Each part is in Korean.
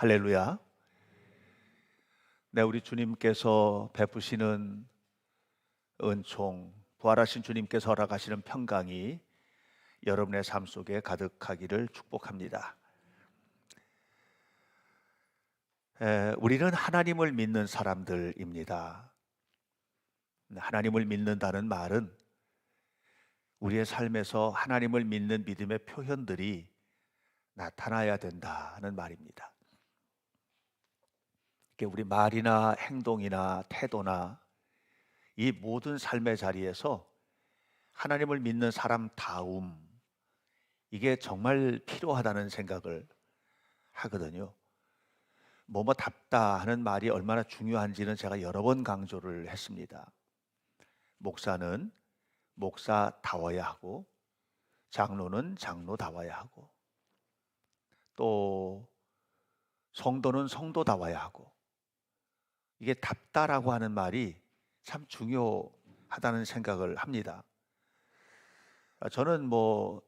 할렐루야. 네, 우리 주님께서 베푸시는 은총, 부활하신 주님께서 허락하시는 평강이 여러분의 삶 속에 가득하기를 축복합니다. 우리는 하나님을 믿는 사람들입니다. 하나님을 믿는다는 말은 우리의 삶에서 하나님을 믿는 믿음의 표현들이 나타나야 된다는 말입니다. 우리 말이나 행동이나 태도나 이 모든 삶의 자리에서 하나님을 믿는 사람다움, 이게 정말 필요하다는 생각을 하거든요. 뭐뭐답다 하는 말이 얼마나 중요한지는 제가 여러 번 강조를 했습니다. 목사는 목사다워야 하고, 장로는 장로다워야 하고, 또 성도는 성도다워야 하고, 이게 답다라고 하는 말이 참 중요하다는 생각을 합니다. 저는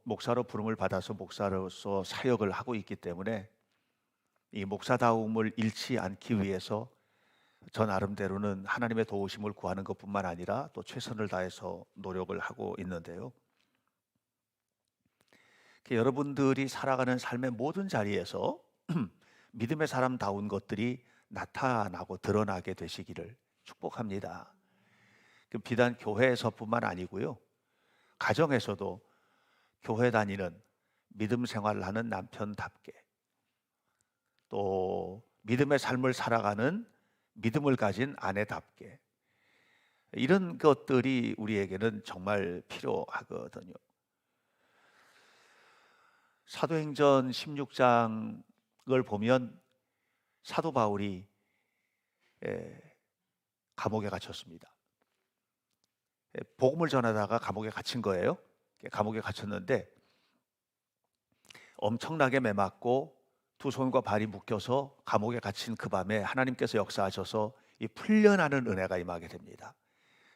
목사로 부름을 받아서 목사로서 사역을 하고 있기 때문에 이 목사다움을 잃지 않기 위해서 저 나름대로는 하나님의 도우심을 구하는 것뿐만 아니라 또 최선을 다해서 노력을 하고 있는데요. 여러분들이 살아가는 삶의 모든 자리에서 믿음의 사람다운 것들이 나타나고 드러나게 되시기를 축복합니다. 비단 교회에서뿐만 아니고요, 가정에서도 교회 다니는 믿음 생활을 하는 남편답게, 또 믿음의 삶을 살아가는 믿음을 가진 아내답게, 이런 것들이 우리에게는 정말 필요하거든요. 사도행전 16장을 보면 사도 바울이 감옥에 갇혔습니다. 복음을 전하다가 감옥에 갇힌 거예요. 감옥에 갇혔는데 엄청나게 매맞고 두 손과 발이 묶여서 감옥에 갇힌 그 밤에 하나님께서 역사하셔서 이 풀려나는 은혜가 임하게 됩니다.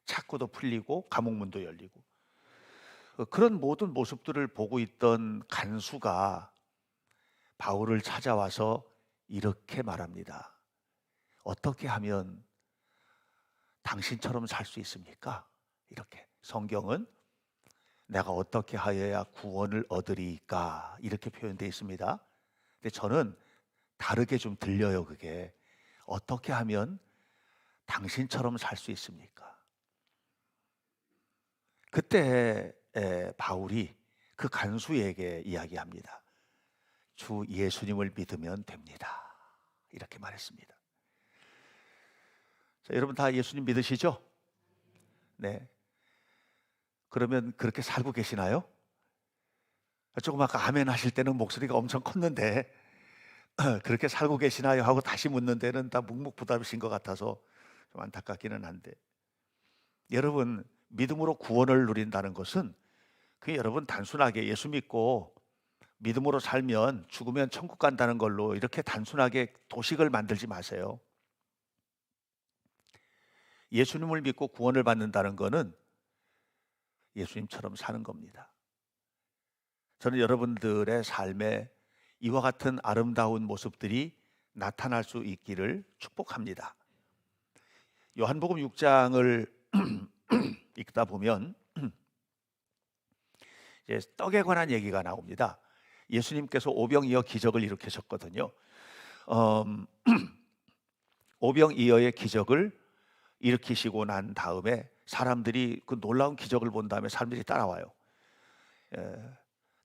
창고도 풀리고 감옥문도 열리고, 그런 모든 모습들을 보고 있던 간수가 바울을 찾아와서 이렇게 말합니다. 어떻게 하면 당신처럼 살 수 있습니까? 이렇게. 성경은 내가 어떻게 하여야 구원을 얻으리까, 이렇게 표현되어 있습니다. 근데 저는 다르게 좀 들려요. 그게 어떻게 하면 당신처럼 살 수 있습니까? 그때 바울이 그 간수에게 이야기합니다. 주 예수님을 믿으면 됩니다. 이렇게 말했습니다. 자, 여러분 다 예수님 믿으시죠? 네. 그러면 그렇게 살고 계시나요? 조금 아까 아멘 하실 때는 목소리가 엄청 컸는데 그렇게 살고 계시나요? 하고 다시 묻는 데는 다 묵묵부답이신 것 같아서 좀 안타깝기는 한데, 여러분 믿음으로 구원을 누린다는 것은 그게 여러분 단순하게 예수 믿고 믿음으로 살면 죽으면 천국 간다는 걸로 이렇게 단순하게 도식을 만들지 마세요. 예수님을 믿고 구원을 받는다는 것은 예수님처럼 사는 겁니다. 저는 여러분들의 삶에 이와 같은 아름다운 모습들이 나타날 수 있기를 축복합니다. 요한복음 6장을 읽다 보면 이제 떡에 관한 얘기가 나옵니다. 예수님께서 오병이어 기적을 일으키셨거든요. 오병이어의 기적을 일으키시고 난 다음에 사람들이 그 놀라운 기적을 본 다음에 사람들이 따라와요.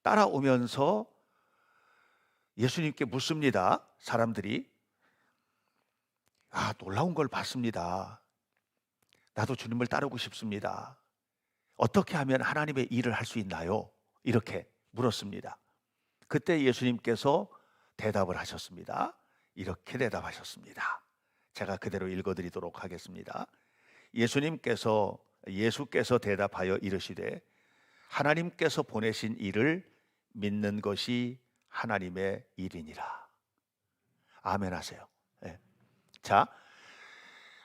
따라오면서 예수님께 묻습니다. 사람들이 놀라운 걸 봤습니다. 나도 주님을 따르고 싶습니다. 어떻게 하면 하나님의 일을 할 수 있나요? 이렇게 물었습니다. 그때 예수님께서 대답을 하셨습니다. 이렇게 대답하셨습니다. 제가 그대로 읽어드리도록 하겠습니다. 예수께서 대답하여 이르시되 하나님께서 보내신 일을 믿는 것이 하나님의 일이니라. 아멘 하세요. 네. 자,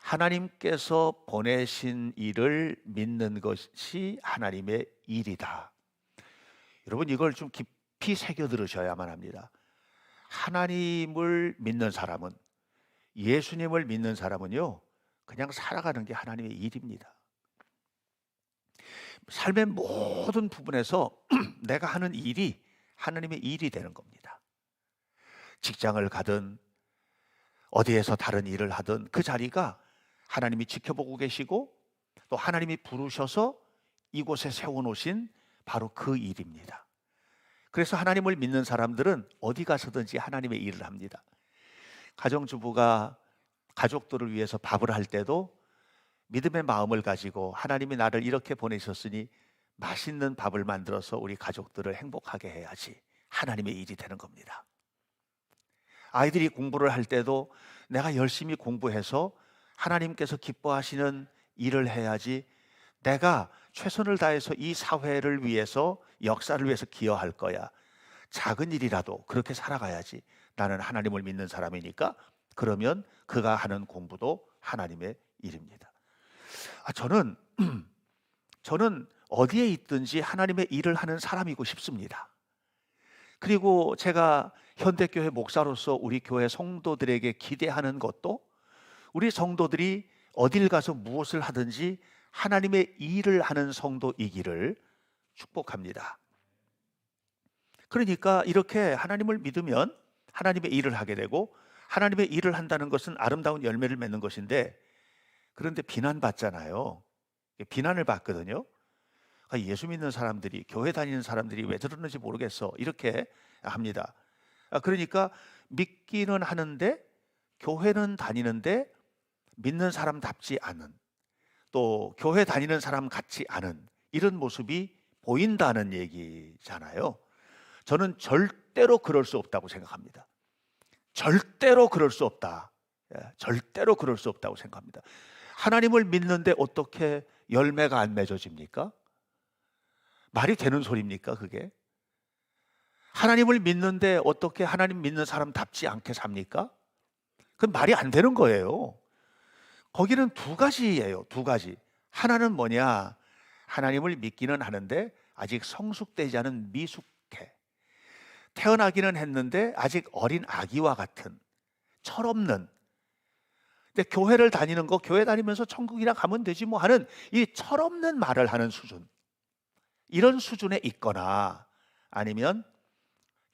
하나님께서 보내신 일을 믿는 것이 하나님의 일이다. 여러분 이걸 좀 깊이 새겨 들으셔야만 합니다. 하나님을 믿는 사람은, 예수님을 믿는 사람은요, 그냥 살아가는 게 하나님의 일입니다. 삶의 모든 부분에서 내가 하는 일이 하나님의 일이 되는 겁니다. 직장을 가든 어디에서 다른 일을 하든 그 자리가 하나님이 지켜보고 계시고 또 하나님이 부르셔서 이곳에 세워놓으신 바로 그 일입니다. 그래서 하나님을 믿는 사람들은 어디 가서든지 하나님의 일을 합니다. 가정주부가 가족들을 위해서 밥을 할 때도 믿음의 마음을 가지고 하나님이 나를 이렇게 보내셨으니 맛있는 밥을 만들어서 우리 가족들을 행복하게 해야지, 하나님의 일이 되는 겁니다. 아이들이 공부를 할 때도 내가 열심히 공부해서 하나님께서 기뻐하시는 일을 해야지, 내가 최선을 다해서 이 사회를 위해서, 역사를 위해서 기여할 거야, 작은 일이라도 그렇게 살아가야지, 나는 하나님을 믿는 사람이니까, 그러면 그가 하는 공부도 하나님의 일입니다. 저는 어디에 있든지 하나님의 일을 하는 사람이고 싶습니다. 그리고 제가 현대교회 목사로서 우리 교회 성도들에게 기대하는 것도, 우리 성도들이 어딜 가서 무엇을 하든지 하나님의 일을 하는 성도이기를 축복합니다. 그러니까 이렇게 하나님을 믿으면 하나님의 일을 하게 되고, 하나님의 일을 한다는 것은 아름다운 열매를 맺는 것인데, 그런데 비난받잖아요. 비난을 받거든요. 예수 믿는 사람들이, 교회 다니는 사람들이 왜 저러는지 모르겠어, 이렇게 합니다. 그러니까 믿기는 하는데 교회는 다니는데 믿는 사람답지 않은, 또 교회 다니는 사람 같지 않은 이런 모습이 보인다는 얘기잖아요. 저는 절대로 그럴 수 없다고 생각합니다. 절대로 그럴 수 없다. 절대로 그럴 수 없다고 생각합니다. 하나님을 믿는데 어떻게 열매가 안 맺어집니까? 말이 되는 소리입니까, 그게? 하나님을 믿는데 어떻게 하나님 믿는 사람답지 않게 삽니까? 그건 말이 안 되는 거예요. 거기는 두 가지예요, 두 가지. 하나는 뭐냐? 하나님을 믿기는 하는데 아직 성숙되지 않은 미숙해. 태어나기는 했는데 아직 어린 아기와 같은, 철없는. 근데 교회를 다니는 거, 교회 다니면서 천국이나 가면 되지 뭐 하는 이 철없는 말을 하는 수준, 이런 수준에 있거나, 아니면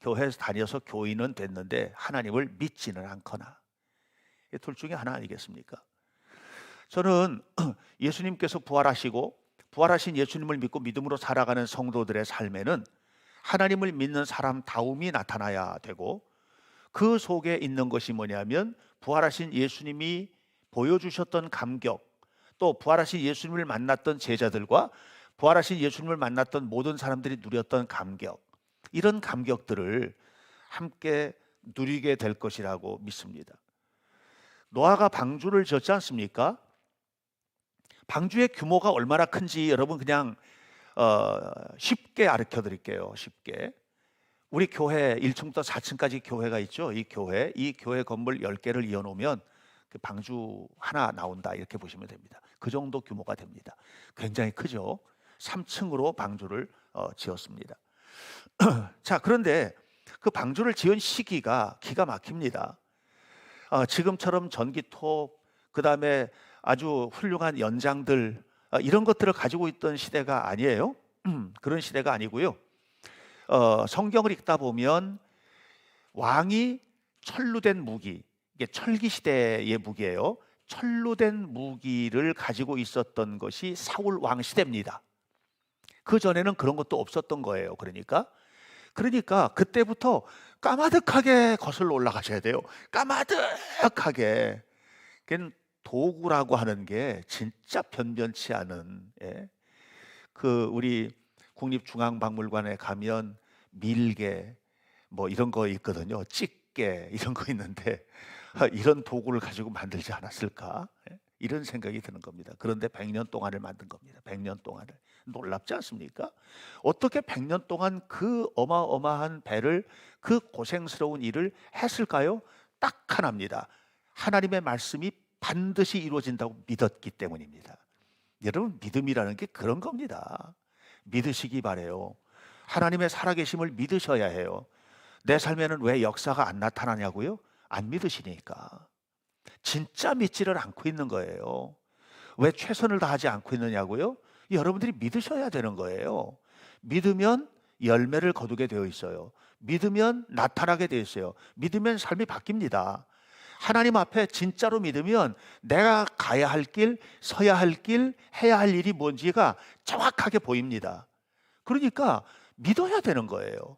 교회에서 다녀서 교인은 됐는데 하나님을 믿지는 않거나, 둘 중에 하나 아니겠습니까? 저는 예수님께서 부활하시고 부활하신 예수님을 믿고 믿음으로 살아가는 성도들의 삶에는 하나님을 믿는 사람다움이 나타나야 되고, 그 속에 있는 것이 뭐냐면 부활하신 예수님이 보여주셨던 감격, 또 부활하신 예수님을 만났던 제자들과 부활하신 예수님을 만났던 모든 사람들이 누렸던 감격, 이런 감격들을 함께 누리게 될 것이라고 믿습니다. 노아가 방주를 지었지 않습니까? 방주의 규모가 얼마나 큰지 여러분 그냥 쉽게 가르쳐 드릴게요. 쉽게. 우리 교회 1층부터 4층까지 교회가 있죠. 이 교회 건물 10개를 이어놓으면 그 방주 하나 나온다, 이렇게 보시면 됩니다. 그 정도 규모가 됩니다. 굉장히 크죠. 3층으로 방주를 지었습니다. 자, 그런데 그 방주를 지은 시기가 기가 막힙니다. 지금처럼 전기톱, 그 다음에 아주 훌륭한 연장들, 이런 것들을 가지고 있던 시대가 아니에요. 그런 시대가 아니고요. 성경을 읽다 보면 왕이 철루된 무기, 이게 철기 시대의 무기예요. 철루된 무기를 가지고 있었던 것이 사울 왕 시대입니다. 그 전에는 그런 것도 없었던 거예요. 그러니까 그때부터 까마득하게 거슬러 올라가셔야 돼요. 까마득하게. 그건 도구라고 하는 게 진짜 변변치 않은, 그 우리 국립중앙박물관에 가면 밀개 뭐 이런 거 있거든요. 집게 이런 거 있는데 이런 도구를 가지고 만들지 않았을까? 이런 생각이 드는 겁니다. 그런데 100년 동안을 만든 겁니다. 100년 동안을. 놀랍지 않습니까? 어떻게 100년 동안 그 어마어마한 배를, 그 고생스러운 일을 했을까요? 딱 하나입니다. 하나님의 말씀이 반드시 이루어진다고 믿었기 때문입니다. 여러분, 믿음이라는 게 그런 겁니다. 믿으시기 바래요. 하나님의 살아계심을 믿으셔야 해요. 내 삶에는 왜 역사가 안 나타나냐고요? 안 믿으시니까. 진짜 믿지를 않고 있는 거예요. 왜 최선을 다하지 않고 있느냐고요? 여러분들이 믿으셔야 되는 거예요. 믿으면 열매를 거두게 되어 있어요. 믿으면 나타나게 되어 있어요. 믿으면 삶이 바뀝니다. 하나님 앞에 진짜로 믿으면 내가 가야 할 길, 서야 할 길, 해야 할 일이 뭔지가 정확하게 보입니다. 그러니까 믿어야 되는 거예요.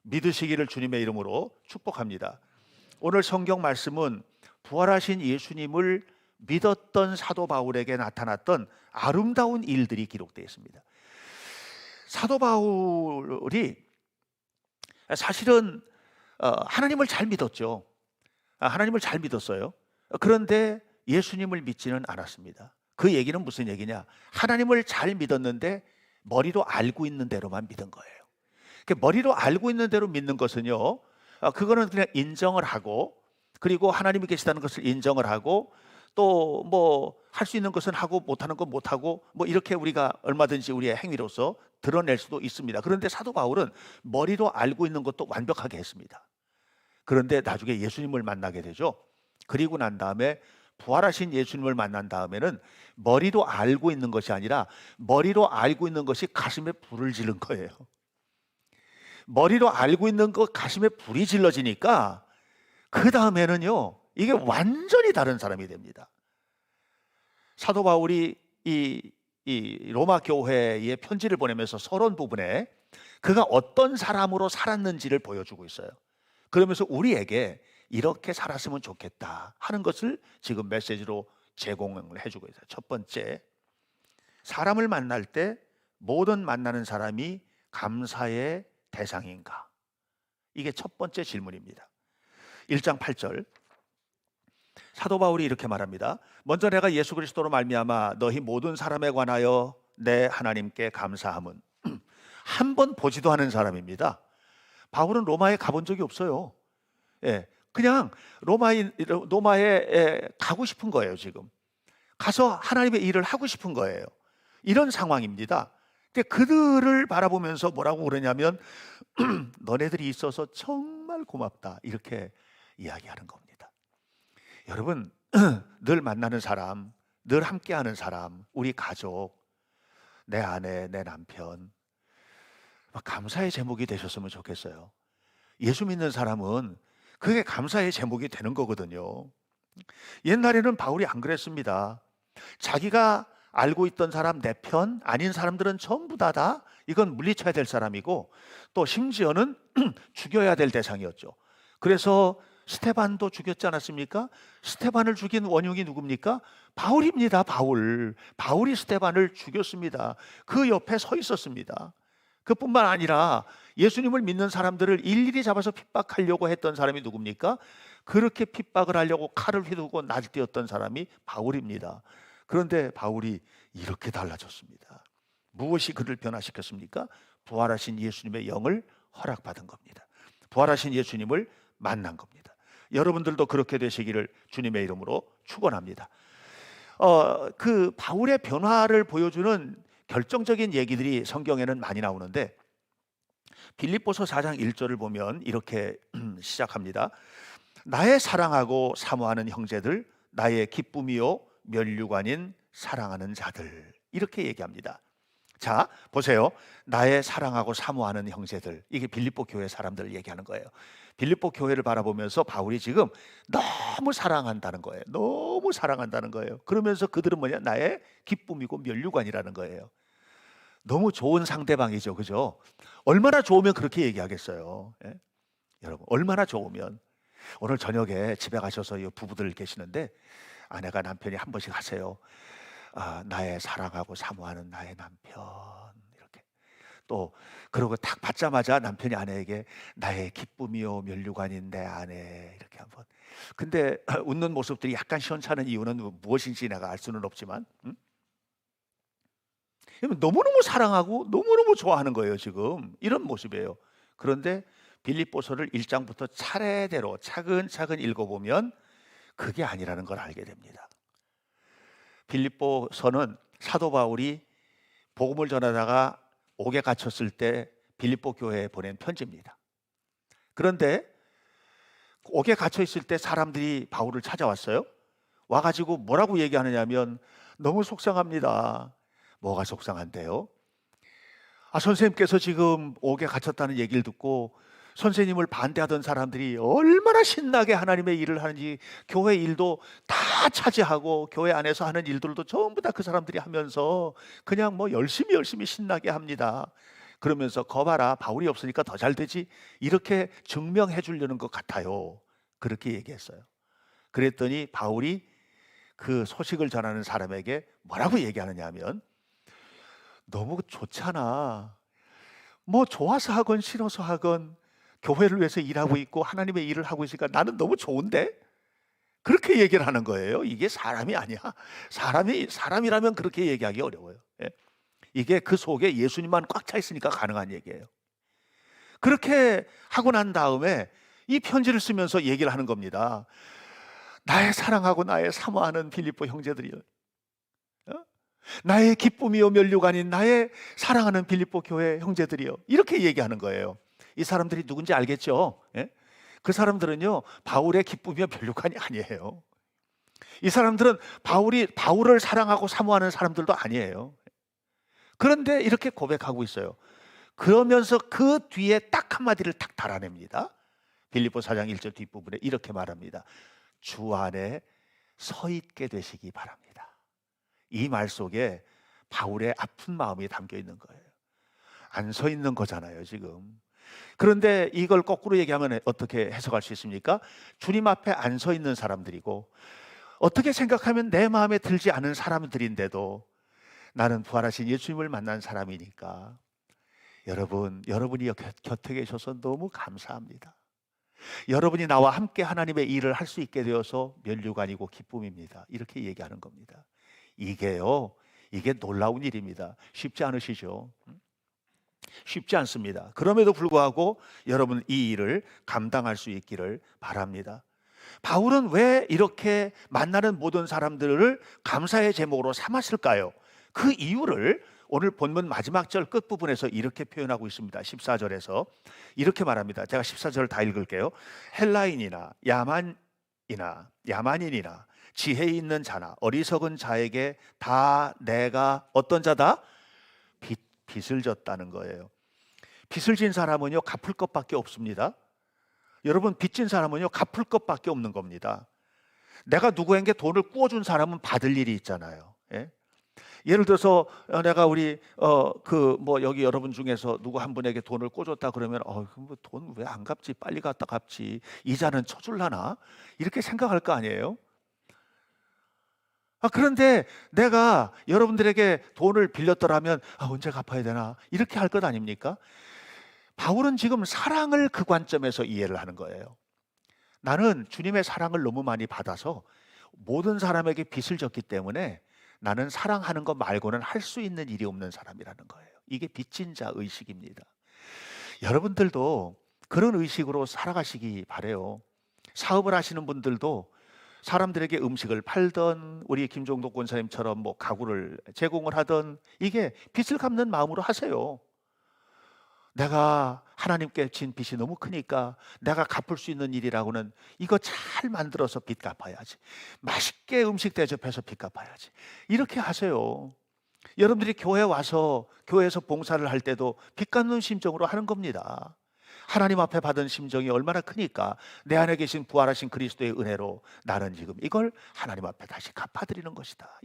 믿으시기를 주님의 이름으로 축복합니다. 오늘 성경 말씀은 부활하신 예수님을 믿었던 사도 바울에게 나타났던 아름다운 일들이 기록되어 있습니다. 사도 바울이 사실은 하나님을 잘 믿었죠. 하나님을 잘 믿었어요. 그런데 예수님을 믿지는 않았습니다. 그 얘기는 무슨 얘기냐? 하나님을 잘 믿었는데 머리로 알고 있는 대로만 믿은 거예요. 머리로 알고 있는 대로 믿는 것은요, 그거는 그냥 인정을 하고, 그리고 하나님이 계시다는 것을 인정을 하고, 또 뭐 할 수 있는 것은 하고 못하는 건 못하고, 뭐 이렇게 우리가 얼마든지 우리의 행위로서 드러낼 수도 있습니다. 그런데 사도 바울은 머리로 알고 있는 것도 완벽하게 했습니다. 그런데 나중에 예수님을 만나게 되죠. 그리고 난 다음에 부활하신 예수님을 만난 다음에는 머리로 알고 있는 것이 아니라 머리로 알고 있는 것이 가슴에 불을 지른 거예요. 머리로 알고 있는 것 가슴에 불이 질러지니까 그 다음에는요, 이게 완전히 다른 사람이 됩니다. 사도 바울이 이 로마 교회에 편지를 보내면서 서론 부분에 그가 어떤 사람으로 살았는지를 보여주고 있어요. 그러면서 우리에게 이렇게 살았으면 좋겠다 하는 것을 지금 메시지로 제공을 해주고 있어요. 첫 번째, 사람을 만날 때 모든 만나는 사람이 감사의 대상인가? 이게 첫 번째 질문입니다. 1장 8절 사도 바울이 이렇게 말합니다. 먼저 내가 예수 그리스도로 말미암아 너희 모든 사람에 관하여 내 하나님께 감사함은 한 번 보지도 않은 사람입니다. 바울은 로마에 가본 적이 없어요. 그냥 로마에 가고 싶은 거예요. 지금 가서 하나님의 일을 하고 싶은 거예요. 이런 상황입니다. 근데 그들을 바라보면서 뭐라고 그러냐면 너네들이 있어서 정말 고맙다 이렇게 이야기하는 겁니다. 여러분, 늘 만나는 사람, 늘 함께하는 사람, 우리 가족, 내 아내, 내 남편 감사의 제목이 되셨으면 좋겠어요. 예수 믿는 사람은 그게 감사의 제목이 되는 거거든요. 옛날에는 바울이 안 그랬습니다. 자기가 알고 있던 사람 내 편, 아닌 사람들은 전부 다 이건 물리쳐야 될 사람이고 또 심지어는 죽여야 될 대상이었죠. 그래서 스테반도 죽였지 않았습니까? 스테반을 죽인 원흉이 누굽니까? 바울입니다. 바울이 스테반을 죽였습니다. 그 옆에 서 있었습니다. 그뿐만 아니라 예수님을 믿는 사람들을 일일이 잡아서 핍박하려고 했던 사람이 누굽니까? 그렇게 핍박을 하려고 칼을 휘두르고 날뛰었던 사람이 바울입니다. 그런데 바울이 이렇게 달라졌습니다. 무엇이 그를 변화시켰습니까? 부활하신 예수님의 영을 허락받은 겁니다. 부활하신 예수님을 만난 겁니다. 여러분들도 그렇게 되시기를 주님의 이름으로 축원합니다. 그 바울의 변화를 보여주는 결정적인 얘기들이 성경에는 많이 나오는데 빌립보서 4장 1절을 보면 이렇게 시작합니다. 나의 사랑하고 사모하는 형제들, 나의 기쁨이요 면류관인 사랑하는 자들, 이렇게 얘기합니다. 자, 보세요. 나의 사랑하고 사모하는 형제들, 이게 빌립보 교회 사람들을 얘기하는 거예요. 빌립보 교회를 바라보면서 바울이 지금 너무 사랑한다는 거예요. 너무 사랑한다는 거예요. 그러면서 그들은 뭐냐? 나의 기쁨이고 면류관이라는 거예요. 너무 좋은 상대방이죠. 그죠? 얼마나 좋으면 그렇게 얘기하겠어요. 예? 여러분, 얼마나 좋으면. 오늘 저녁에 집에 가셔서 부부들 계시는데 아내가 남편이 한 번씩 하세요. 나의 사랑하고 사모하는 나의 남편, 이렇게. 또 그러고 딱 받자마자 남편이 아내에게 나의 기쁨이요 면류관인 내 아내, 이렇게 한번. 근데 웃는 모습들이 약간 시원찮은 이유는 무엇인지 내가 알 수는 없지만 너무너무 사랑하고 너무너무 좋아하는 거예요. 지금 이런 모습이에요. 그런데 빌립보서를 1장부터 차례대로 차근차근 읽어보면 그게 아니라는 걸 알게 됩니다. 빌립보서는 사도 바울이 복음을 전하다가 옥에 갇혔을 때 빌립보 교회에 보낸 편지입니다. 그런데 옥에 갇혀 있을 때 사람들이 바울을 찾아왔어요. 와가지고 뭐라고 얘기하느냐면 너무 속상합니다. 뭐가 속상한데요? 선생님께서 지금 옥에 갇혔다는 얘기를 듣고 선생님을 반대하던 사람들이 얼마나 신나게 하나님의 일을 하는지, 교회 일도 다 차지하고 교회 안에서 하는 일들도 전부 다 그 사람들이 하면서 그냥 뭐 열심히 신나게 합니다. 그러면서 거봐라, 바울이 없으니까 더 잘 되지, 이렇게 증명해 주려는 것 같아요. 그렇게 얘기했어요. 그랬더니 바울이 그 소식을 전하는 사람에게 뭐라고 얘기하느냐 하면, 너무 좋잖아. 뭐 좋아서 하건 싫어서 하건 교회를 위해서 일하고 있고 하나님의 일을 하고 있으니까 나는 너무 좋은데? 그렇게 얘기를 하는 거예요. 이게 사람이 아니야. 사람이라면 그렇게 얘기하기 어려워요. 예. 이게 그 속에 예수님만 꽉 차 있으니까 가능한 얘기예요. 그렇게 하고 난 다음에 이 편지를 쓰면서 얘기를 하는 겁니다. 나의 사랑하고 나의 사모하는 빌립보 형제들이여, 나의 기쁨이요 면류관인 나의 사랑하는 빌립보 교회 형제들이여, 이렇게 얘기하는 거예요. 이 사람들이 누군지 알겠죠? 예? 그 사람들은요, 바울의 기쁨이요 면류관이 아니에요. 이 사람들은 바울을 사랑하고 사모하는 사람들도 아니에요. 그런데 이렇게 고백하고 있어요. 그러면서 그 뒤에 딱 한마디를 딱 달아냅니다. 빌립보 4장 1절 뒷부분에 이렇게 말합니다. 주 안에 서 있게 되시기 바랍니다. 이 말 속에 바울의 아픈 마음이 담겨 있는 거예요. 안 서 있는 거잖아요, 지금. 그런데 이걸 거꾸로 얘기하면 어떻게 해석할 수 있습니까? 주님 앞에 안 서 있는 사람들이고, 어떻게 생각하면 내 마음에 들지 않은 사람들인데도 나는 부활하신 예수님을 만난 사람이니까 여러분이 곁에 계셔서 너무 감사합니다. 여러분이 나와 함께 하나님의 일을 할 수 있게 되어서 면류관이고 기쁨입니다. 이렇게 얘기하는 겁니다. 이게 놀라운 일입니다. 쉽지 않으시죠? 쉽지 않습니다. 그럼에도 불구하고 여러분 이 일을 감당할 수 있기를 바랍니다. 바울은 왜 이렇게 만나는 모든 사람들을 감사의 제목으로 삼았을까요? 그 이유를 오늘 본문 마지막 절 끝부분에서 이렇게 표현하고 있습니다. 14절에서 이렇게 말합니다. 제가 14절 다 읽을게요. 헬라인이나 야만인이나 지혜 있는 자나 어리석은 자에게 다 내가 어떤 자다? 빚을 졌다는 거예요. 빚을 진 사람은요, 갚을 것밖에 없습니다. 여러분, 빚진 사람은요, 갚을 것밖에 없는 겁니다. 내가 누구에게 돈을 구워준 사람은 받을 일이 있잖아요. 예? 예를 들어서 내가 여기 여러분 중에서 누구 한 분에게 돈을 꿔줬다 그러면 돈 왜 안 갚지? 빨리 갖다 갚지. 이자는 쳐줄라나? 이렇게 생각할 거 아니에요? 그런데 내가 여러분들에게 돈을 빌렸더라면 언제 갚아야 되나? 이렇게 할 것 아닙니까? 바울은 지금 사랑을 그 관점에서 이해를 하는 거예요. 나는 주님의 사랑을 너무 많이 받아서 모든 사람에게 빚을 졌기 때문에 나는 사랑하는 것 말고는 할 수 있는 일이 없는 사람이라는 거예요. 이게 빚진 자 의식입니다. 여러분들도 그런 의식으로 살아가시기 바래요. 사업을 하시는 분들도 사람들에게 음식을 팔던 우리 김종덕 권사님처럼 뭐 가구를 제공을 하던 이게 빚을 갚는 마음으로 하세요. 내가 하나님께 진 빚이 너무 크니까 내가 갚을 수 있는 일이라고는 이거 잘 만들어서 빚 갚아야지. 맛있게 음식 대접해서 빚 갚아야지. 이렇게 하세요. 여러분들이 교회 와서 교회에서 봉사를 할 때도 빚 갚는 심정으로 하는 겁니다. 하나님 앞에 받은 심정이 얼마나 크니까 내 안에 계신 부활하신 그리스도의 은혜로 나는 지금 이걸 하나님 앞에 다시 갚아드리는 것이다.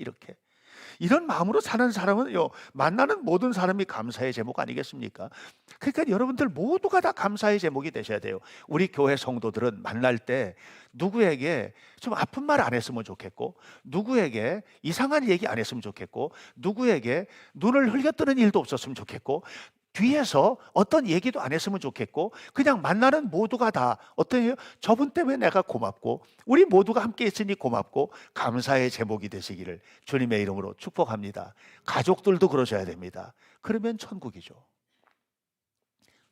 이런 마음으로 사는 사람은요, 만나는 모든 사람이 감사의 제목 아니겠습니까? 그러니까 여러분들 모두가 다 감사의 제목이 되셔야 돼요. 우리 교회 성도들은 만날 때 누구에게 좀 아픈 말 안 했으면 좋겠고, 누구에게 이상한 얘기 안 했으면 좋겠고, 누구에게 눈을 흘겨뜨는 일도 없었으면 좋겠고, 뒤에서 어떤 얘기도 안 했으면 좋겠고, 그냥 만나는 모두가 다 어떠해요? 저분 때문에 내가 고맙고 우리 모두가 함께 있으니 고맙고 감사의 제목이 되시기를 주님의 이름으로 축복합니다. 가족들도 그러셔야 됩니다. 그러면 천국이죠.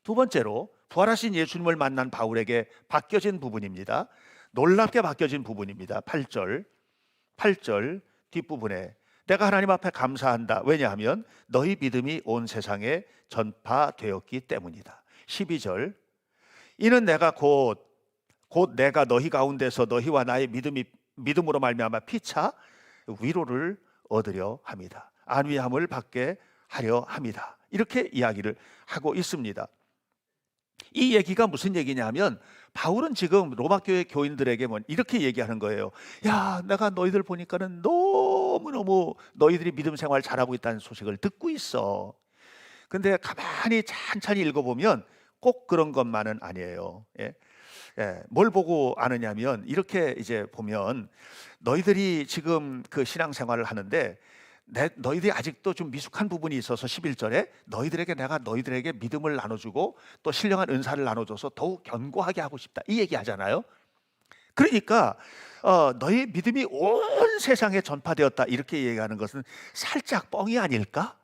두 번째로 부활하신 예수님을 만난 바울에게 바뀌어진 부분입니다. 놀랍게 바뀌어진 부분입니다. 8절 뒷부분에 내가 하나님 앞에 감사한다. 왜냐하면 너희 믿음이 온 세상에 전파되었기 때문이다. 12절 이는 내가 곧 내가 너희 가운데서 너희와 나의 믿음으로 말미암아 피차 위로를 얻으려 합니다. 안위함을 받게 하려 합니다. 이렇게 이야기를 하고 있습니다. 이 얘기가 무슨 얘기냐면 바울은 지금 로마 교회 교인들에게 이렇게 얘기하는 거예요. 야, 내가 너희들 보니까는 너무너무 너희들이 믿음 생활 잘하고 있다는 소식을 듣고 있어. 근데 가만히 찬찬히 읽어보면 꼭 그런 것만은 아니에요. 뭘 보고 아느냐면 이렇게 이제 보면 너희들이 지금 그 신앙생활을 하는데 너희들이 아직도 좀 미숙한 부분이 있어서 11절에 내가 너희들에게 믿음을 나눠주고 또 신령한 은사를 나눠줘서 더욱 견고하게 하고 싶다, 이 얘기 하잖아요. 그러니까 너희 믿음이 온 세상에 전파되었다 이렇게 얘기하는 것은 살짝 뻥이 아닐까?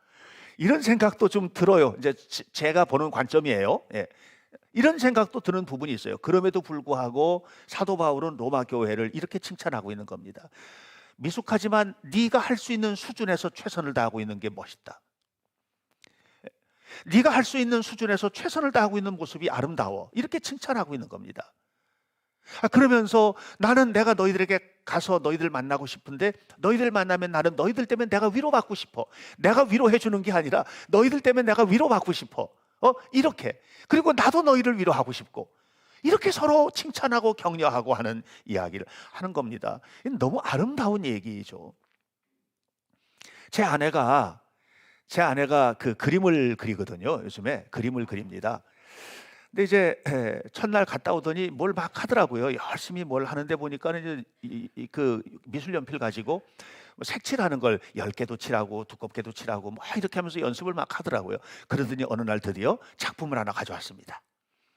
이런 생각도 좀 들어요. 이제 제가 보는 관점이에요. 이런 생각도 드는 부분이 있어요. 그럼에도 불구하고 사도 바울은 로마 교회를 이렇게 칭찬하고 있는 겁니다. 미숙하지만 네가 할 수 있는 수준에서 최선을 다하고 있는 게 멋있다. 네가 할 수 있는 수준에서 최선을 다하고 있는 모습이 아름다워. 이렇게 칭찬하고 있는 겁니다. 그러면서 나는 내가 너희들에게 가서 너희들 만나고 싶은데 너희들 만나면 나는 너희들 때문에 내가 위로받고 싶어. 내가 위로해 주는 게 아니라 너희들 때문에 내가 위로받고 싶어. 이렇게. 그리고 나도 너희를 위로하고 싶고, 이렇게 서로 칭찬하고 격려하고 하는 이야기를 하는 겁니다. 너무 아름다운 얘기죠. 제 아내가 그 그림을 그리거든요. 요즘에 그림을 그립니다. 근데 이제 첫날 갔다 오더니 뭘 막 하더라고요. 열심히 뭘 하는데 보니까는 이제 그 미술 연필 가지고 색칠하는 걸 10개도 칠하고 두껍게도 칠하고 뭐 이렇게 하면서 연습을 막 하더라고요. 그러더니 어느 날 드디어 작품을 하나 가져왔습니다.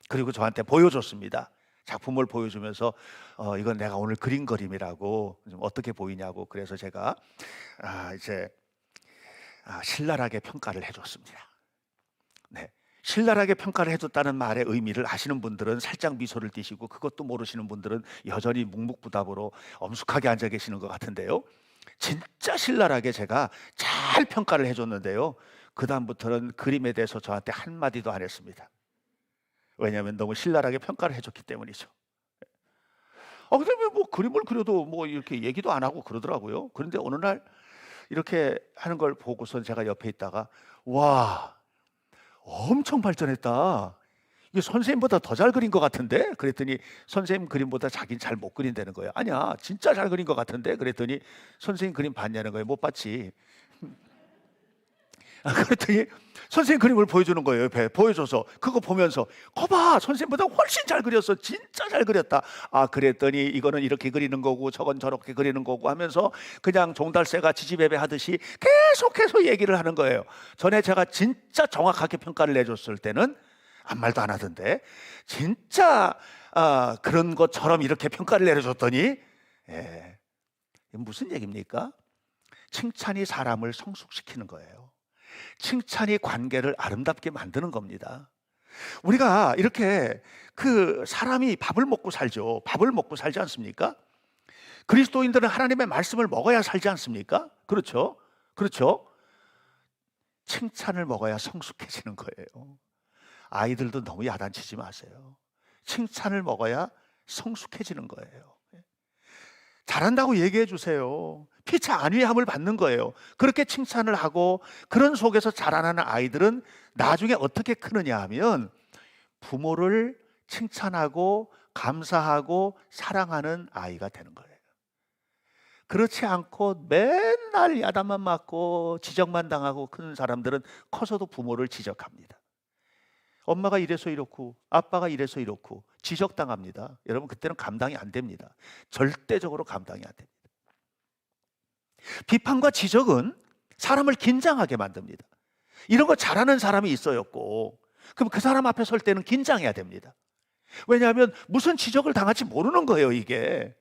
그리고 저한테 보여줬습니다. 작품을 보여주면서 이건 내가 오늘 그린 그림이라고, 좀 어떻게 보이냐고. 그래서 제가 신랄하게 평가를 해줬습니다. 네. 신랄하게 평가를 해줬다는 말의 의미를 아시는 분들은 살짝 미소를 띠시고, 그것도 모르시는 분들은 여전히 묵묵부답으로 엄숙하게 앉아 계시는 것 같은데요. 진짜 신랄하게 제가 잘 평가를 해줬는데요. 그 다음부터는 그림에 대해서 저한테 한마디도 안 했습니다. 왜냐하면 너무 신랄하게 평가를 해줬기 때문이죠. 근데 왜 뭐 그림을 그려도 뭐 이렇게 얘기도 안 하고 그러더라고요. 그런데 어느 날 이렇게 하는 걸 보고선 제가 옆에 있다가, 와, 엄청 발전했다. 이게 선생님보다 더 잘 그린 것 같은데? 그랬더니 선생님 그림보다 자기는 잘 못 그린다는 거예요. 아니야, 진짜 잘 그린 것 같은데? 그랬더니 선생님 그림 봤냐는 거예요. 못 봤지. 그랬더니 선생님 그림을 보여주는 거예요. 옆에 보여줘서 그거 보면서, 거봐, 선생님보다 훨씬 잘 그렸어. 진짜 잘 그렸다. 그랬더니 이거는 이렇게 그리는 거고 저건 저렇게 그리는 거고 하면서 그냥 종달새가 지지배배 하듯이 계속해서 얘기를 하는 거예요. 전에 제가 진짜 정확하게 평가를 내줬을 때는 아무 말도 안 하던데, 진짜 그런 것처럼 이렇게 평가를 내려줬더니, 무슨 얘기입니까? 칭찬이 사람을 성숙시키는 거예요. 칭찬이 관계를 아름답게 만드는 겁니다. 우리가 이렇게 그 사람이 밥을 먹고 살죠. 밥을 먹고 살지 않습니까? 그리스도인들은 하나님의 말씀을 먹어야 살지 않습니까? 그렇죠? 칭찬을 먹어야 성숙해지는 거예요. 아이들도 너무 야단치지 마세요. 칭찬을 먹어야 성숙해지는 거예요. 잘한다고 얘기해 주세요. 피차 안위함을 받는 거예요. 그렇게 칭찬을 하고 그런 속에서 자라나는 아이들은 나중에 어떻게 크느냐 하면 부모를 칭찬하고 감사하고 사랑하는 아이가 되는 거예요. 그렇지 않고 맨날 야단만 맞고 지적만 당하고 큰 사람들은 커서도 부모를 지적합니다. 엄마가 이래서 이렇고 아빠가 이래서 이렇고 지적당합니다. 여러분, 그때는 감당이 안 됩니다. 절대적으로 감당이 안 됩니다. 비판과 지적은 사람을 긴장하게 만듭니다. 이런 거 잘하는 사람이 있어였고, 그럼 그 사람 앞에 설 때는 긴장해야 됩니다. 왜냐하면 무슨 지적을 당할지 모르는 거예요. 이게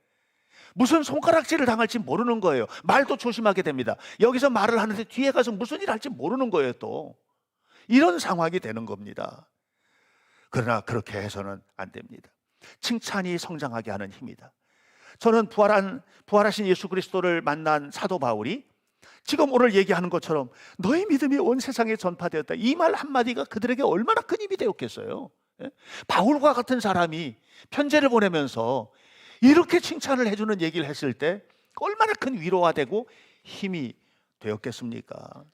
무슨 손가락질을 당할지 모르는 거예요. 말도 조심하게 됩니다. 여기서 말을 하는데 뒤에 가서 무슨 일을 할지 모르는 거예요. 또 이런 상황이 되는 겁니다. 그러나 그렇게 해서는 안 됩니다. 칭찬이 성장하게 하는 힘이다. 저는 부활하신 예수 그리스도를 만난 사도 바울이 지금 오늘 얘기하는 것처럼 너의 믿음이 온 세상에 전파되었다, 이 말 한마디가 그들에게 얼마나 큰 힘이 되었겠어요. 예? 바울과 같은 사람이 편지를 보내면서 이렇게 칭찬을 해주는 얘기를 했을 때 얼마나 큰 위로가 되고 힘이 되었겠습니까?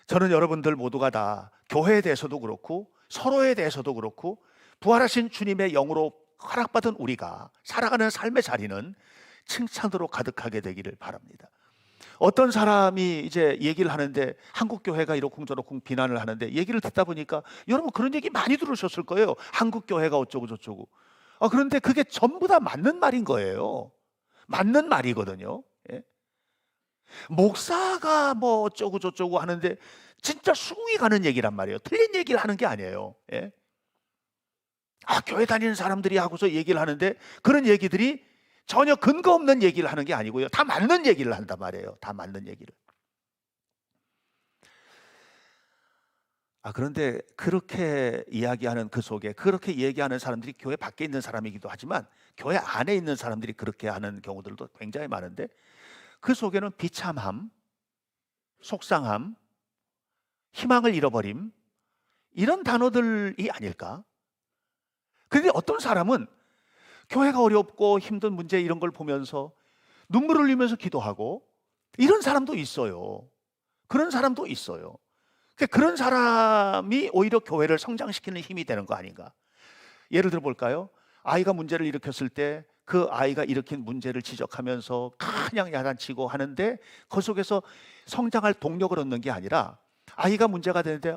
저는 여러분들 모두가 다 교회에 대해서도 그렇고 서로에 대해서도 그렇고 부활하신 주님의 영으로 허락받은 우리가 살아가는 삶의 자리는 칭찬으로 가득하게 되기를 바랍니다. 어떤 사람이 이제 얘기를 하는데 한국 교회가 이렇고 저렇고 비난을 하는데 얘기를 듣다 보니까 여러분 그런 얘기 많이 들으셨을 거예요. 한국 교회가 어쩌고 저쩌고. 그런데 그게 전부 다 맞는 말인 거예요. 맞는 말이거든요. 예? 목사가 뭐 어쩌고 저쩌고 하는데 진짜 수긍이 가는 얘기란 말이에요. 틀린 얘기를 하는 게 아니에요. 예? 교회 다니는 사람들이 하고서 얘기를 하는데 그런 얘기들이 전혀 근거 없는 얘기를 하는 게 아니고요. 다 맞는 얘기를 한단 말이에요. 다 맞는 얘기를. 그런데 그렇게 이야기하는 그 속에 그렇게 얘기하는 사람들이 교회 밖에 있는 사람이기도 하지만 교회 안에 있는 사람들이 그렇게 하는 경우들도 굉장히 많은데 그 속에는 비참함, 속상함, 희망을 잃어버림 이런 단어들이 아닐까? 그런데 어떤 사람은 교회가 어렵고 힘든 문제 이런 걸 보면서 눈물을 흘리면서 기도하고 이런 사람도 있어요. 그런 사람도 있어요. 그런 사람이 오히려 교회를 성장시키는 힘이 되는 거 아닌가? 예를 들어 볼까요? 아이가 문제를 일으켰을 때 그 아이가 일으킨 문제를 지적하면서 그냥 야단치고 하는데 그 속에서 성장할 동력을 얻는 게 아니라 아이가 문제가 되는데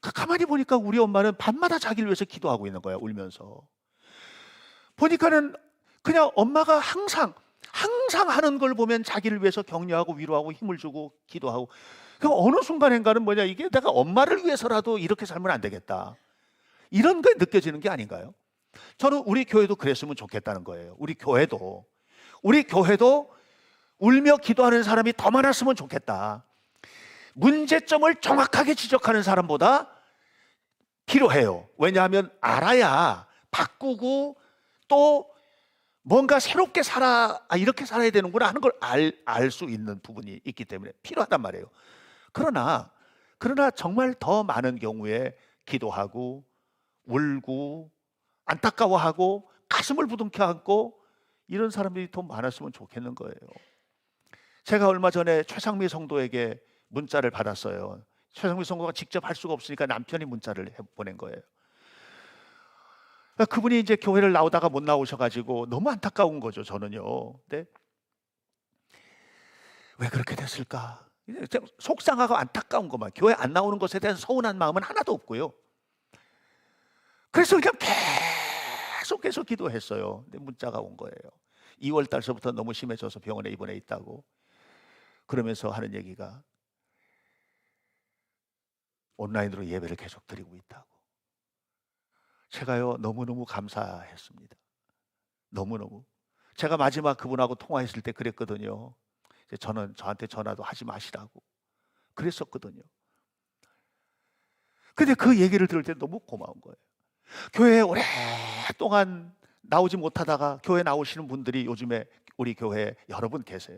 가만히 보니까 우리 엄마는 밤마다 자기를 위해서 기도하고 있는 거야, 울면서. 보니까는 그냥 엄마가 항상 하는 걸 보면 자기를 위해서 격려하고 위로하고 힘을 주고 기도하고 그럼 어느 순간인가는 뭐냐, 이게 내가 엄마를 위해서라도 이렇게 살면 안 되겠다, 이런 게 느껴지는 게 아닌가요? 저는 우리 교회도 그랬으면 좋겠다는 거예요. 우리 교회도 울며 기도하는 사람이 더 많았으면 좋겠다. 문제점을 정확하게 지적하는 사람보다 필요해요. 왜냐하면 알아야 바꾸고 또 뭔가 새롭게 이렇게 살아야 되는구나 하는 걸 알 수 있는 부분이 있기 때문에 필요하단 말이에요. 그러나 정말 더 많은 경우에 기도하고 울고 안타까워하고 가슴을 부둥켜 안고 이런 사람들이 더 많았으면 좋겠는 거예요. 제가 얼마 전에 최상미 성도에게 문자를 받았어요. 최상미 성도가 직접 할 수가 없으니까 남편이 문자를 보낸 거예요. 그분이 이제 교회를 나오다가 못 나오셔가지고 너무 안타까운 거죠, 저는요. 근데 왜 그렇게 됐을까? 속상하고 안타까운 것만, 교회 안 나오는 것에 대한 서운한 마음은 하나도 없고요. 그래서 그냥 계속 기도했어요. 근데 문자가 온 거예요. 2월 달서부터 너무 심해져서 병원에 입원해 있다고. 그러면서 하는 얘기가 온라인으로 예배를 계속 드리고 있다고. 제가요 너무너무 감사했습니다. 너무너무. 제가 마지막 그분하고 통화했을 때 그랬거든요. 저는 저한테 전화도 하지 마시라고 그랬었거든요. 근데 그 얘기를 들을 때 너무 고마운 거예요. 교회에 오랫동안 나오지 못하다가 교회 나오시는 분들이 요즘에 우리 교회에 여러 분 계세요.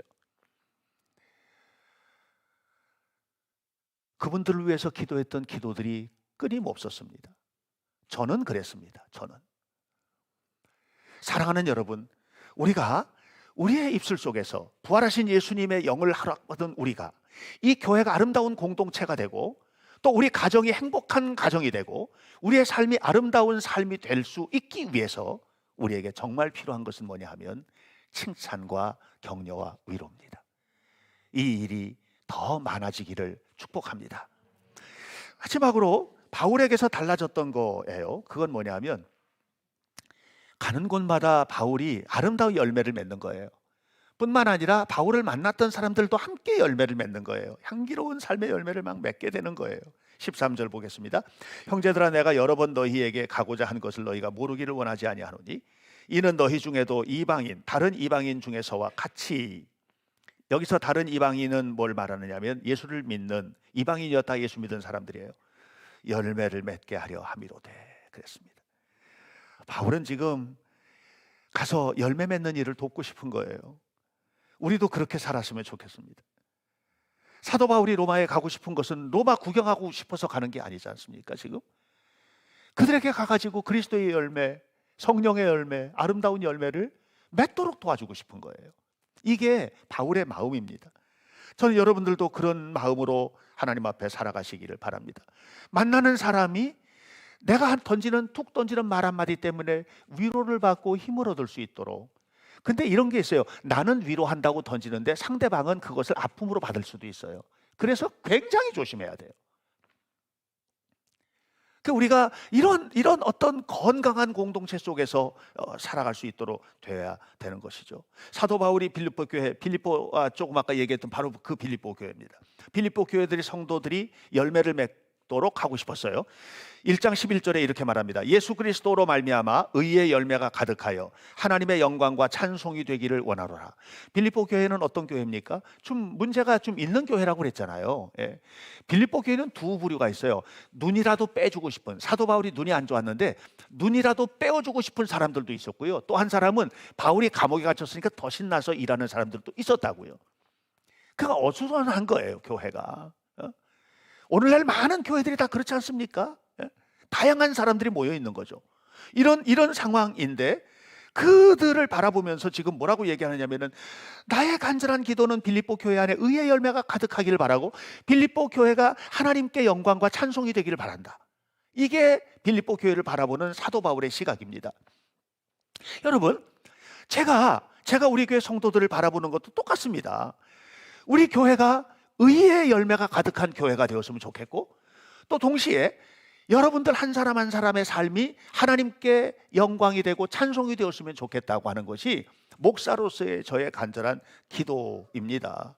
그분들을 위해서 기도했던 기도들이 끊임없었습니다. 저는 그랬습니다. 저는. 사랑하는 여러분, 우리가 우리의 입술 속에서 부활하신 예수님의 영을 허락받은 우리가 이 교회가 아름다운 공동체가 되고 또 우리 가정이 행복한 가정이 되고 우리의 삶이 아름다운 삶이 될 수 있기 위해서 우리에게 정말 필요한 것은 뭐냐 하면 칭찬과 격려와 위로입니다. 이 일이 더 많아지기를 축복합니다. 마지막으로 바울에게서 달라졌던 거예요. 그건 뭐냐 하면 가는 곳마다 바울이 아름다운 열매를 맺는 거예요. 뿐만 아니라 바울을 만났던 사람들도 함께 열매를 맺는 거예요. 향기로운 삶의 열매를 막 맺게 되는 거예요. 13절 보겠습니다. 형제들아, 내가 여러 번 너희에게 가고자 한 것을 너희가 모르기를 원하지 아니하노니 이는 너희 중에도 다른 이방인 중에서와 같이. 여기서 다른 이방인은 뭘 말하느냐면 예수를 믿는 이방인이었다 예수 믿은 사람들이에요. 열매를 맺게 하려 함이로되 그랬습니다. 바울은 지금 가서 열매 맺는 일을 돕고 싶은 거예요. 우리도 그렇게 살았으면 좋겠습니다. 사도 바울이 로마에 가고 싶은 것은 로마 구경하고 싶어서 가는 게 아니지 않습니까? 지금 그들에게 가가지고 그리스도의 열매, 성령의 열매, 아름다운 열매를 맺도록 도와주고 싶은 거예요. 이게 바울의 마음입니다. 저는 여러분들도 그런 마음으로 하나님 앞에 살아가시기를 바랍니다. 만나는 사람이 내가 툭 던지는 말 한마디 때문에 위로를 받고 힘을 얻을 수 있도록. 근데 이런 게 있어요. 나는 위로한다고 던지는데 상대방은 그것을 아픔으로 받을 수도 있어요. 그래서 굉장히 조심해야 돼요. 우리가 이런 어떤 건강한 공동체 속에서 살아갈 수 있도록 돼야 되는 것이죠. 사도 바울이 빌립보 교회, 조금 아까 얘기했던 바로 그 빌립보 교회입니다. 빌립보 교회들이 성도들이 열매를 맺도록 하고 싶었어요. 1장 11절에 이렇게 말합니다. 예수 그리스도로 말미암아 의의 열매가 가득하여 하나님의 영광과 찬송이 되기를 원하노라. 빌립보 교회는 어떤 교회입니까? 문제가 있는 교회라고 그랬잖아요. 예. 빌립보 교회는 두 부류가 있어요. 눈이라도 빼주고 싶은, 사도 바울이 눈이 안 좋았는데 눈이라도 빼어주고 싶은 사람들도 있었고요. 또 한 사람은 바울이 감옥에 갇혔으니까 더 신나서 일하는 사람들도 있었다고요. 그가 어수선한 거예요, 교회가. 오늘날 많은 교회들이 다 그렇지 않습니까? 다양한 사람들이 모여 있는 거죠. 이런 상황인데 그들을 바라보면서 지금 뭐라고 얘기하느냐면은, 나의 간절한 기도는 빌립보 교회 안에 의의 열매가 가득하기를 바라고 빌립보 교회가 하나님께 영광과 찬송이 되기를 바란다. 이게 빌립보 교회를 바라보는 사도 바울의 시각입니다. 여러분, 제가 우리 교회 성도들을 바라보는 것도 똑같습니다. 우리 교회가 의의 열매가 가득한 교회가 되었으면 좋겠고, 또 동시에 여러분들 한 사람 한 사람의 삶이 하나님께 영광이 되고 찬송이 되었으면 좋겠다고 하는 것이 목사로서의 저의 간절한 기도입니다.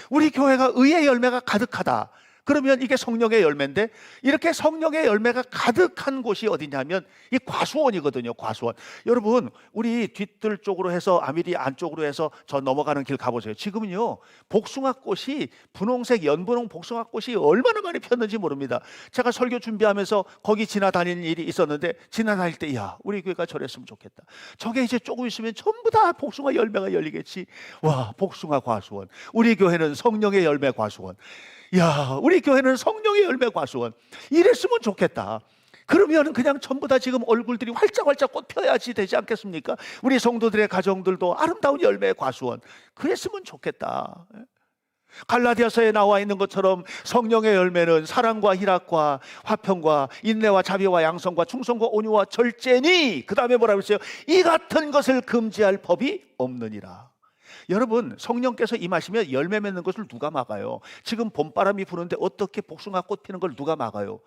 우리 교회가 의의 열매가 가득하다. 그러면 이게 성령의 열매인데, 이렇게 성령의 열매가 가득한 곳이 어디냐면 이 과수원이거든요. 과수원. 여러분, 우리 뒤뜰 쪽으로 해서 아미리 안쪽으로 해서 저 넘어가는 길 가보세요. 지금은요, 복숭아꽃이, 분홍색 연분홍 복숭아꽃이 얼마나 많이 폈는지 모릅니다. 제가 설교 준비하면서 거기 지나다니는 일이 있었는데, 지나다닐 때 야, 우리 교회가 저랬으면 좋겠다. 저게 이제 조금 있으면 전부 다 복숭아 열매가 열리겠지. 와, 복숭아 과수원. 우리 교회는 성령의 열매 과수원. 야, 우리 교회는 성령의 열매 과수원. 이랬으면 좋겠다. 그러면 그냥 전부 다 지금 얼굴들이 활짝활짝 꽃 펴야지 되지 않겠습니까? 우리 성도들의 가정들도 아름다운 열매의 과수원. 그랬으면 좋겠다. 갈라디아서에 나와 있는 것처럼 성령의 열매는 사랑과 희락과 화평과 인내와 자비와 양성과 충성과 온유와 절제니, 그 다음에 뭐라고 했어요? 이 같은 것을 금지할 법이 없느니라. 여러분, 성령께서 임하시면 열매 맺는 것을 누가 막아요? 지금 봄바람이 부는데 어떻게 복숭아 꽃 피는 걸 누가 막아요?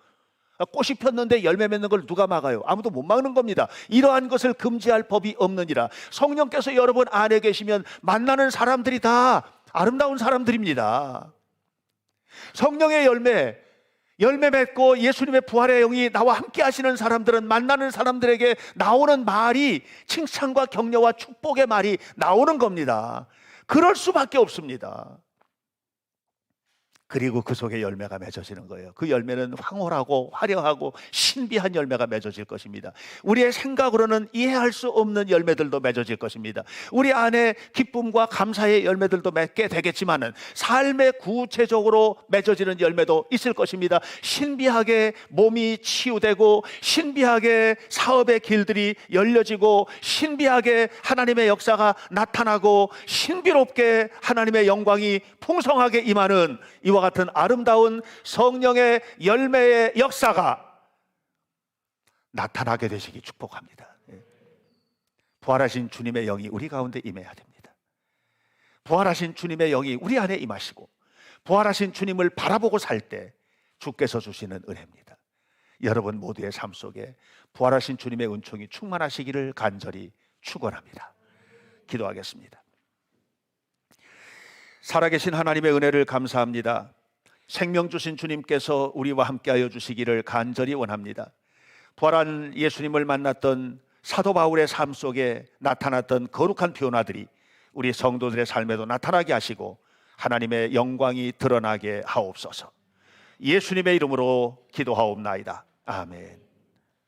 꽃이 폈는데 열매 맺는 걸 누가 막아요? 아무도 못 막는 겁니다. 이러한 것을 금지할 법이 없느니라. 성령께서 여러분 안에 계시면 만나는 사람들이 다 아름다운 사람들입니다. 성령의 열매 맺고 예수님의 부활의 영이 나와 함께 하시는 사람들은, 만나는 사람들에게 나오는 말이 칭찬과 격려와 축복의 말이 나오는 겁니다. 그럴 수밖에 없습니다. 그리고 그 속에 열매가 맺어지는 거예요. 그 열매는 황홀하고 화려하고 신비한 열매가 맺어질 것입니다. 우리의 생각으로는 이해할 수 없는 열매들도 맺어질 것입니다. 우리 안에 기쁨과 감사의 열매들도 맺게 되겠지만은 삶의 구체적으로 맺어지는 열매도 있을 것입니다. 신비하게 몸이 치유되고, 신비하게 사업의 길들이 열려지고, 신비하게 하나님의 역사가 나타나고, 신비롭게 하나님의 영광이 풍성하게 임하는 이와 같은 아름다운 성령의 열매의 역사가 나타나게 되시기 축복합니다. 부활하신 주님의 영이 우리 가운데 임해야 됩니다. 부활하신 주님의 영이 우리 안에 임하시고, 부활하신 주님을 바라보고 살 때 주께서 주시는 은혜입니다. 여러분 모두의 삶 속에 부활하신 주님의 은총이 충만하시기를 간절히 축원합니다. 기도하겠습니다. 살아계신 하나님의 은혜를 감사합니다. 생명 주신 주님께서 우리와 함께하여 주시기를 간절히 원합니다. 부활한 예수님을 만났던 사도 바울의 삶 속에 나타났던 거룩한 변화들이 우리 성도들의 삶에도 나타나게 하시고 하나님의 영광이 드러나게 하옵소서. 예수님의 이름으로 기도하옵나이다. 아멘.